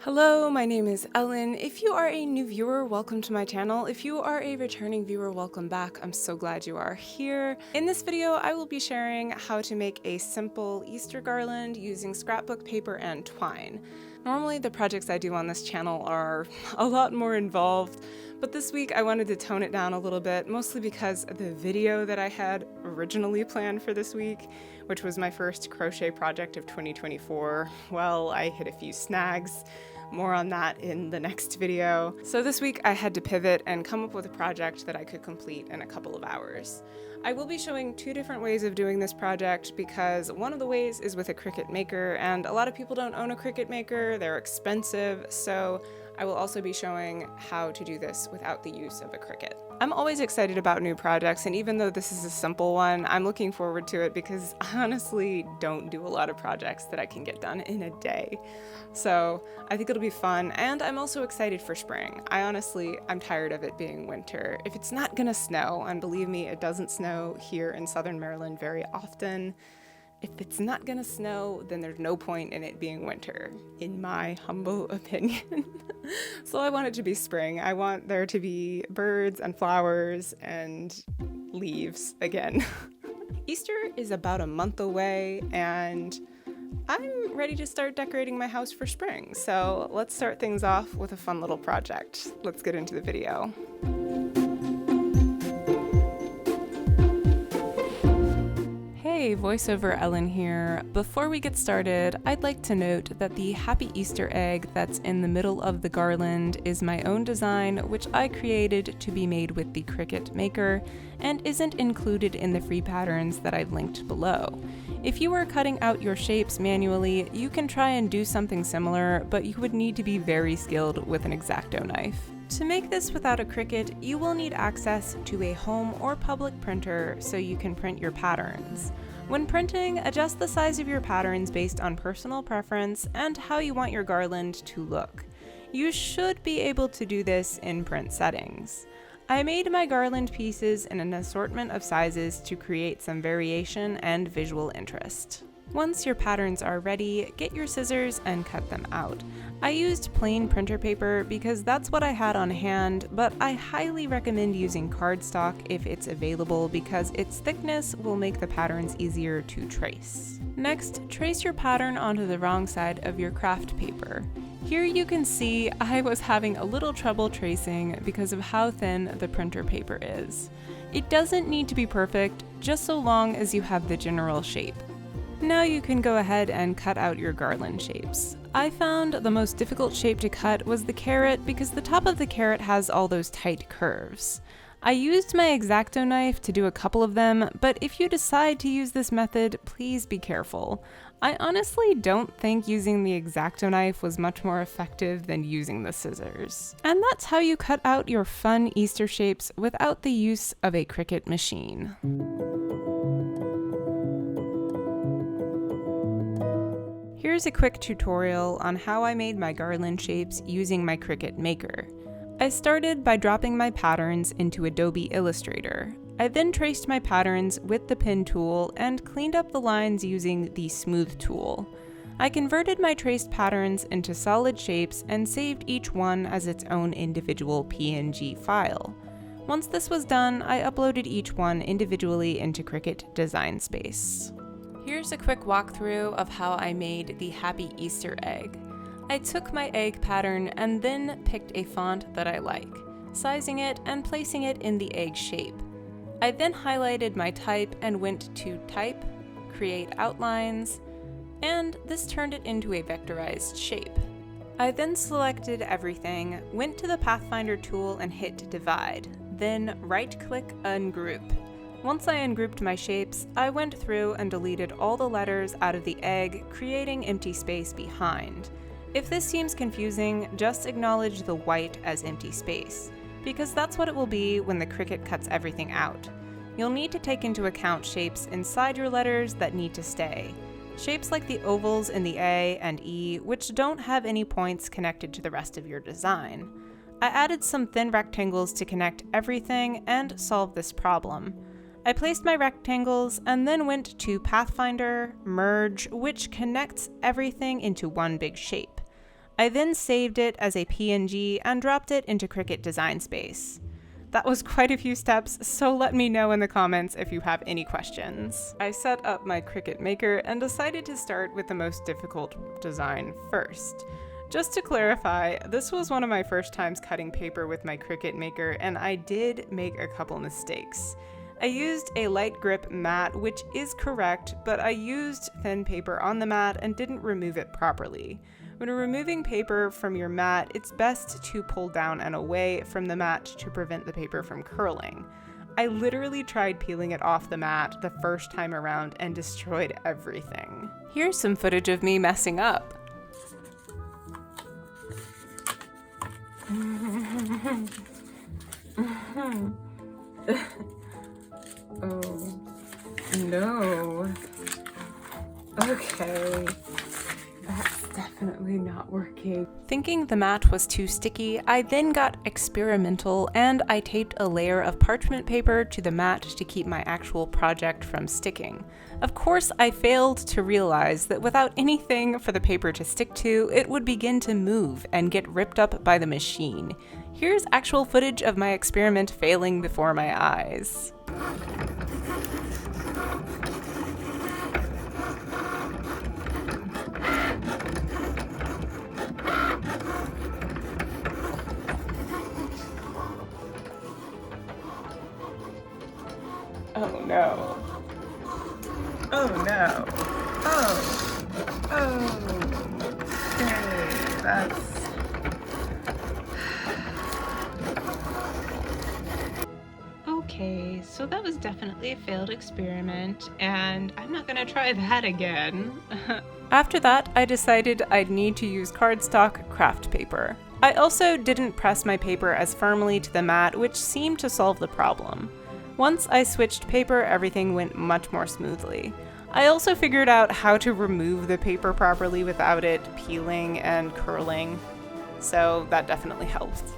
Hello, my name is Ellen. If you are a new viewer, welcome to my channel. If you are a returning viewer, welcome back. I'm so glad you are here. In this video, I will be sharing how to make a simple Easter garland using scrapbook paper and twine. Normally, the projects I do on this channel are a lot more involved, but this week I wanted to tone it down a little bit, mostly because the video that I had originally planned for this week, which was my first crochet project of 2024, well, I hit a few snags. More on that in the next video. So this week I had to pivot and come up with a project that I could complete in a couple of hours. I will be showing two different ways of doing this project because one of the ways is with a Cricut Maker, and a lot of people don't own a Cricut Maker, they're expensive, so I will also be showing how to do this without the use of a Cricut. I'm always excited about new projects, and even though this is a simple one, I'm looking forward to it because I honestly don't do a lot of projects that I can get done in a day. So I think it'll be fun, and I'm also excited for spring. I'm tired of it being winter. If it's not gonna snow, and believe me, it doesn't snow here in Southern Maryland very often, if it's not gonna snow, then there's no point in it being winter, in my humble opinion. So I want it to be spring. I want there to be birds and flowers and leaves again. Easter is about a month away, and I'm ready to start decorating my house for spring. So let's start things off with a fun little project. Let's get into the video. Hey, voiceover Ellen here. Before we get started, I'd like to note that the happy Easter egg that's in the middle of the garland is my own design, which I created to be made with the Cricut Maker, and isn't included in the free patterns that I've linked below. If you are cutting out your shapes manually, you can try and do something similar, but you would need to be very skilled with an Exacto knife. To make this without a Cricut, you will need access to a home or public printer so you can print your patterns. When printing, adjust the size of your patterns based on personal preference and how you want your garland to look. You should be able to do this in print settings. I made my garland pieces in an assortment of sizes to create some variation and visual interest. Once your patterns are ready, get your scissors and cut them out. I used plain printer paper because that's what I had on hand, but I highly recommend using cardstock if it's available because its thickness will make the patterns easier to trace. Next, trace your pattern onto the wrong side of your craft paper. Here you can see I was having a little trouble tracing because of how thin the printer paper is. It doesn't need to be perfect, just so long as you have the general shape. Now you can go ahead and cut out your garland shapes. I found the most difficult shape to cut was the carrot because the top of the carrot has all those tight curves. I used my Exacto knife to do a couple of them, but if you decide to use this method, please be careful. I honestly don't think using the Exacto knife was much more effective than using the scissors. And that's how you cut out your fun Easter shapes without the use of a Cricut machine. Here's a quick tutorial on how I made my garland shapes using my Cricut Maker. I started by dropping my patterns into Adobe Illustrator. I then traced my patterns with the pen tool and cleaned up the lines using the smooth tool. I converted my traced patterns into solid shapes and saved each one as its own individual PNG file. Once this was done, I uploaded each one individually into Cricut Design Space. Here's a quick walkthrough of how I made the happy Easter egg. I took my egg pattern and then picked a font that I like, sizing it and placing it in the egg shape. I then highlighted my type and went to Type, Create Outlines, and this turned it into a vectorized shape. I then selected everything, went to the Pathfinder tool and hit Divide, then right-click Ungroup. Once I ungrouped my shapes, I went through and deleted all the letters out of the egg, creating empty space behind. If this seems confusing, just acknowledge the white as empty space, because that's what it will be when the Cricut cuts everything out. You'll need to take into account shapes inside your letters that need to stay. Shapes like the ovals in the A and E, which don't have any points connected to the rest of your design. I added some thin rectangles to connect everything and solve this problem. I placed my rectangles and then went to Pathfinder, Merge, which connects everything into one big shape. I then saved it as a PNG and dropped it into Cricut Design Space. That was quite a few steps, so let me know in the comments if you have any questions. I set up my Cricut Maker and decided to start with the most difficult design first. Just to clarify, this was one of my first times cutting paper with my Cricut Maker, and I did make a couple mistakes. I used a light grip mat, which is correct, but I used thin paper on the mat and didn't remove it properly. When removing paper from your mat, it's best to pull down and away from the mat to prevent the paper from curling. I literally tried peeling it off the mat the first time around and destroyed everything. Here's some footage of me messing up. Oh, no. Okay. That's definitely not working. Thinking the mat was too sticky, I then got experimental and I taped a layer of parchment paper to the mat to keep my actual project from sticking. Of course, I failed to realize that without anything for the paper to stick to, it would begin to move and get ripped up by the machine. Here's actual footage of my experiment failing before my eyes. Oh no. Oh no. Okay, that's... Okay, so that was definitely a failed experiment, and I'm not gonna try that again. After that, I decided I'd need to use cardstock craft paper. I also didn't press my paper as firmly to the mat, which seemed to solve the problem. Once I switched paper, everything went much more smoothly. I also figured out how to remove the paper properly without it peeling and curling, so that definitely helped.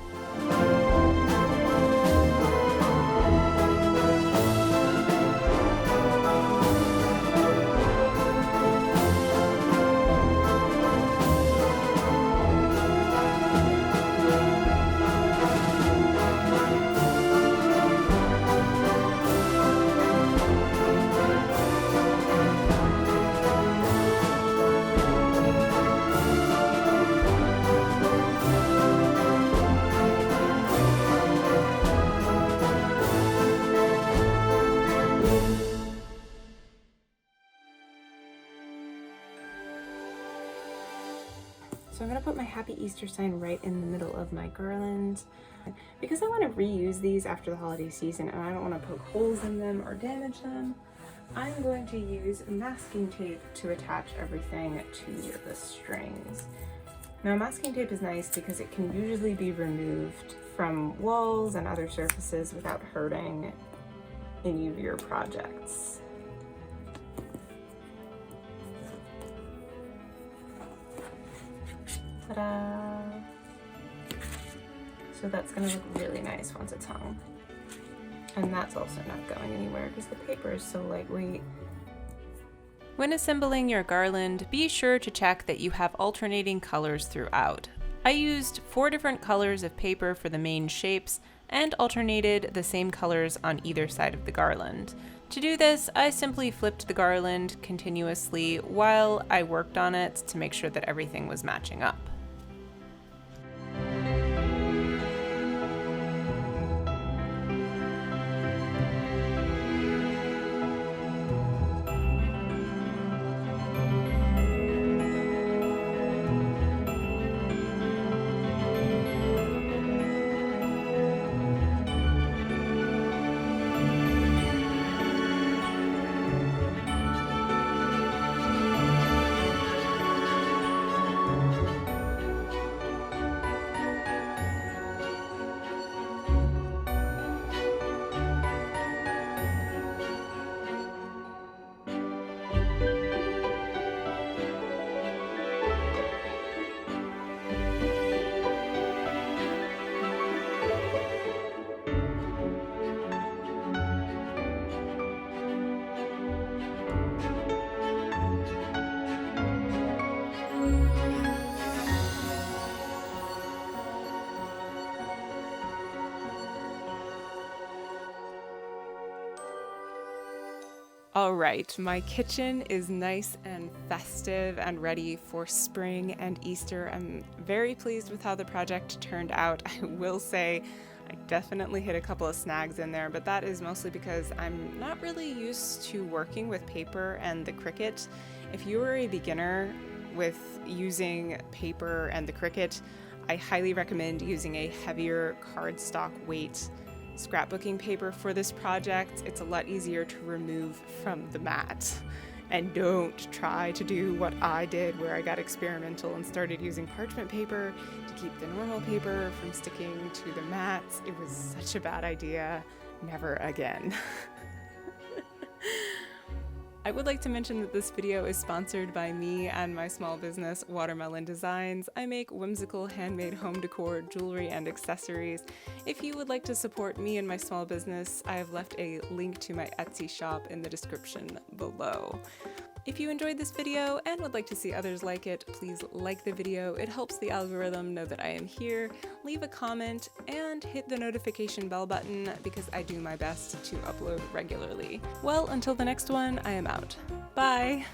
So I'm going to put my Happy Easter sign right in the middle of my garland. Because I want to reuse these after the holiday season and I don't want to poke holes in them or damage them, I'm going to use masking tape to attach everything to the strings. Now masking tape is nice because it can usually be removed from walls and other surfaces without hurting any of your projects. Ta-da! So that's going to look really nice once it's hung. And that's also not going anywhere because the paper is so lightweight. When assembling your garland, be sure to check that you have alternating colors throughout. I used 4 different colors of paper for the main shapes and alternated the same colors on either side of the garland. To do this, I simply flipped the garland continuously while I worked on it to make sure that everything was matching up. All right, my kitchen is nice and festive and ready for spring and Easter. I'm very pleased with how the project turned out. I will say I definitely hit a couple of snags in there, but that is mostly because I'm not really used to working with paper and the Cricut. If you are a beginner with using paper and the Cricut, I highly recommend using a heavier cardstock weight scrapbooking paper for this project. It's a lot easier to remove from the mat. And don't try to do what I did, where I got experimental and started using parchment paper to keep the normal paper from sticking to the mats. It was such a bad idea. Never again. I would like to mention that this video is sponsored by me and my small business, Watermelon Designs. I make whimsical handmade home decor, jewelry, and accessories. If you would like to support me and my small business, I have left a link to my Etsy shop in the description below. If you enjoyed this video and would like to see others like it, please like the video. It helps the algorithm know that I am here. Leave a comment and hit the notification bell button because I do my best to upload regularly. Well, until the next one, I am out. Bye!